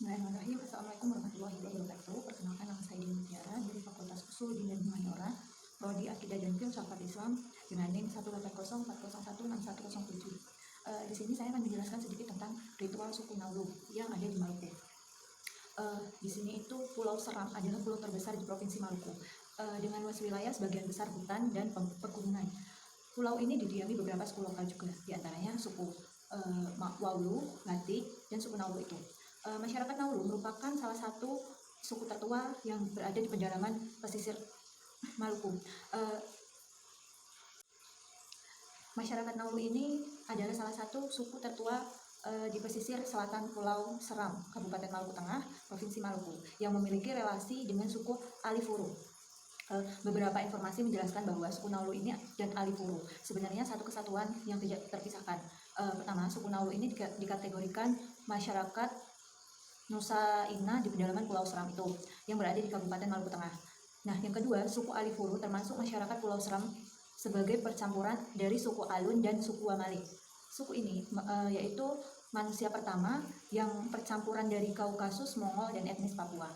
Bismillahirrahmanirrahim. Assalamualaikum warahmatullahi wabarakatuh. Perkenalkan, nama saya Dini Mutiara dari Fakultas Usul Din dan Humaniora, Prodi Akidah dan Filsafat Islam, dengan NIM 18040161007. Di sini saya akan menjelaskan sedikit tentang ritual suku Nauru yang ada di Maluku. Di sini itu Pulau Seram adalah pulau terbesar di Provinsi Maluku, dengan luas wilayah sebagian besar hutan dan pegunungan. Pulau ini didiami beberapa suku lokal juga, diantaranya suku Waulu, Batik, dan suku Nauru itu. Masyarakat Nauru merupakan salah satu suku tertua yang berada di pedalaman pesisir Maluku. Masyarakat Nauru ini adalah salah satu suku tertua di pesisir selatan Pulau Seram, Kabupaten Maluku Tengah, Provinsi Maluku, yang memiliki relasi dengan suku Alifuru. Beberapa informasi menjelaskan bahwa suku Nauru ini dan Alifuru sebenarnya satu kesatuan yang tidak terpisahkan. Pertama, suku Nauru ini dikategorikan masyarakat Nusa Ina di pedalaman Pulau Seram itu, yang berada di Kabupaten Maluku Tengah. Nah, yang kedua, suku Alifuru termasuk masyarakat Pulau Seram sebagai percampuran dari suku Alun dan suku Wamale. Suku ini yaitu manusia pertama yang percampuran dari Kaukasus, Mongol, dan etnis Papua.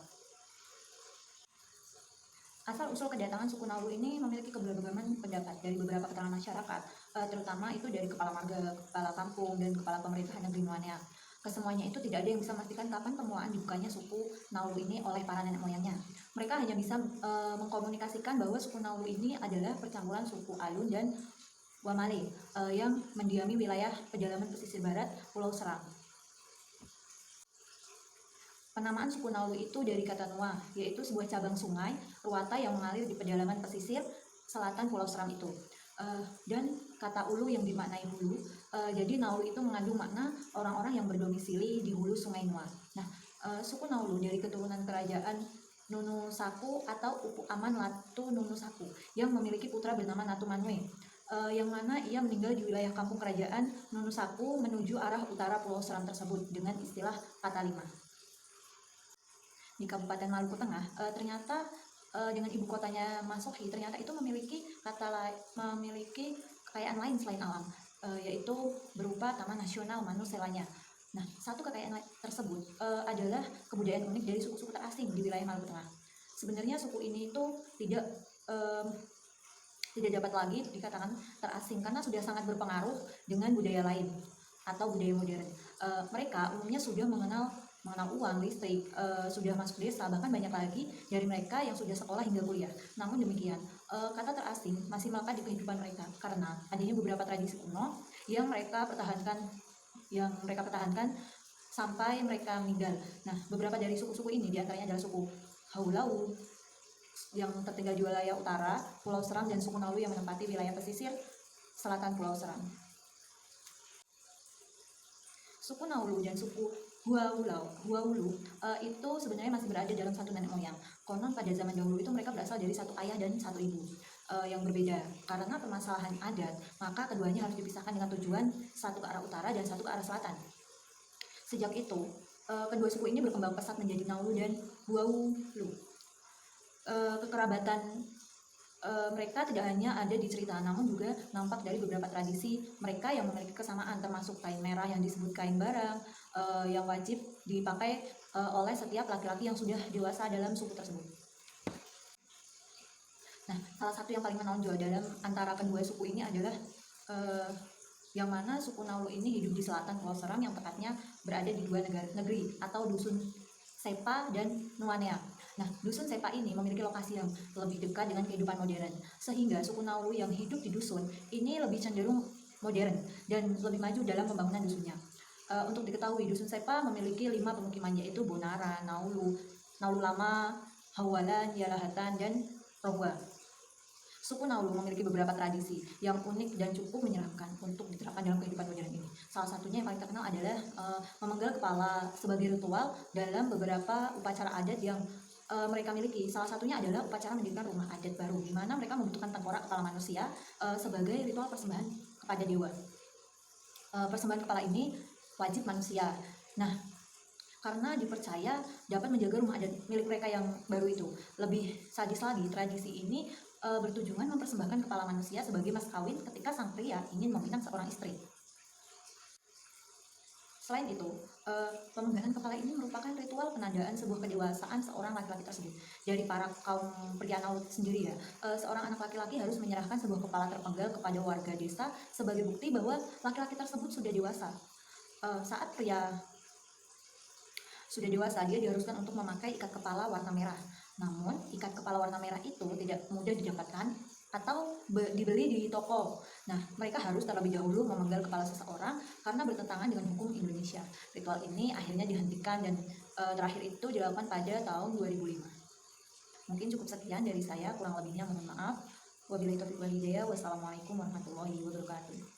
Asal-usul kedatangan suku Nauru ini memiliki keberagaman pendapat dari beberapa keterangan masyarakat, terutama itu dari kepala marga, kepala kampung, dan kepala pemerintahan negeri Nuanea. Kesemuanya itu tidak ada yang bisa memastikan kapan pemulaan dibukanya suku Nauru ini oleh para nenek moyangnya. Mereka hanya bisa mengkomunikasikan bahwa suku Nauru ini adalah percampuran suku Alun dan Wamale yang mendiami wilayah pedalaman pesisir barat Pulau Seram. Penamaan suku Nauru itu dari kata Nua, yaitu sebuah cabang sungai Ruata yang mengalir di pedalaman pesisir selatan Pulau Seram itu. Dan kata Ulu yang dimaknai hulu. Jadi Nauru itu mengandung makna orang-orang yang berdomisili di hulu Sungai Nua. Nah, suku Nauru dari keturunan kerajaan Nunu Saku atau Upu Aman Latu Nunu Saku yang memiliki putra bernama Natu Manwe, yang mana ia meninggal di wilayah kampung kerajaan Nunu Saku menuju arah utara Pulau Seram tersebut dengan istilah Patalima. Di Kabupaten Maluku Tengah, ternyata dengan ibu kotanya Masohi ternyata itu memiliki kekayaan lain selain alam, yaitu berupa Taman Nasional Manu Selanya. Nah, satu kekayaan tersebut adalah kebudayaan unik dari suku-suku terasing di wilayah Maluku Tengah. Sebenarnya suku ini itu tidak dapat lagi dikatakan terasing karena sudah sangat berpengaruh dengan budaya lain atau budaya modern. Mereka umumnya sudah mengenal uang, listrik, sudah masuk desa, bahkan banyak lagi dari mereka yang sudah sekolah hingga kuliah. Namun demikian, kata terasing masih melekat di kehidupan mereka karena adanya beberapa tradisi kuno yang mereka pertahankan sampai mereka meninggal. Nah, beberapa dari suku-suku ini diantaranya adalah suku Haulau yang tertinggal di wilayah utara Pulau Seram dan suku Nauru yang menempati wilayah pesisir selatan Pulau Seram. Suku Nauru dan suku Huaulu itu sebenarnya masih berada dalam satu nenek moyang. Konon pada zaman dahulu itu mereka berasal dari satu ayah dan satu ibu yang berbeda. Karena permasalahan adat, maka keduanya harus dipisahkan dengan tujuan satu ke arah utara dan satu ke arah selatan. Sejak itu, kedua suku ini berkembang pesat menjadi Nauru dan Huaulu. Kekerabatan mereka tidak hanya ada di cerita, namun juga nampak dari beberapa tradisi mereka yang memiliki kesamaan, termasuk kain merah yang disebut kain barang yang wajib dipakai oleh setiap laki-laki yang sudah dewasa dalam suku tersebut. Nah, salah satu yang paling menonjol dalam antara kedua suku ini adalah yang mana suku Nauru ini hidup di selatan Pulau Seram yang tepatnya berada di dua negeri atau dusun Sepa dan Nuanea. Nah, dusun Sepa ini memiliki lokasi yang lebih dekat dengan kehidupan modern, sehingga suku Nauru yang hidup di dusun ini lebih cenderung modern dan lebih maju dalam pembangunan dusunnya. Untuk diketahui, dusun Sepa memiliki 5 pemukiman, yaitu Bonara, Naulu Lama, Hawalan, Yarahatan, dan Rohua. Suku Nauru memiliki beberapa tradisi yang unik dan cukup menyeramkan untuk diterapkan dalam kehidupan modern ini. Salah satunya yang paling terkenal adalah memenggal kepala sebagai ritual dalam beberapa upacara adat yang mereka miliki. Salah satunya adalah upacara mendirikan rumah adat baru, di mana mereka membutuhkan tengkorak kepala manusia sebagai ritual persembahan kepada dewa. Persembahan kepala ini wajib manusia. Nah, karena dipercaya dapat menjaga rumah adat milik mereka yang baru itu. Lebih sadis lagi, tradisi ini bertujuan mempersembahkan kepala manusia sebagai mas kawin ketika sang pria ingin meminang seorang istri. Selain itu, Pemenggalan kepala ini merupakan ritual penandaan sebuah kedewasaan seorang laki-laki tersebut. Dari para kaum pria Naut sendiri ya, seorang anak laki-laki harus menyerahkan sebuah kepala terpenggal kepada warga desa sebagai bukti bahwa laki-laki tersebut sudah dewasa. Saat pria sudah dewasa, dia diharuskan untuk memakai ikat kepala warna merah. Namun, ikat kepala warna merah itu tidak mudah didapatkan atau dibeli di toko. Nah, mereka harus terlebih dahulu memenggal kepala seseorang karena bertentangan dengan hukum Indonesia. Ritual ini akhirnya dihentikan dan terakhir itu dilakukan pada tahun 2005. Mungkin cukup sekian dari saya, kurang lebihnya mohon maaf. Wabillahi taufiq wal hidayah. Wassalamualaikum warahmatullahi wabarakatuh.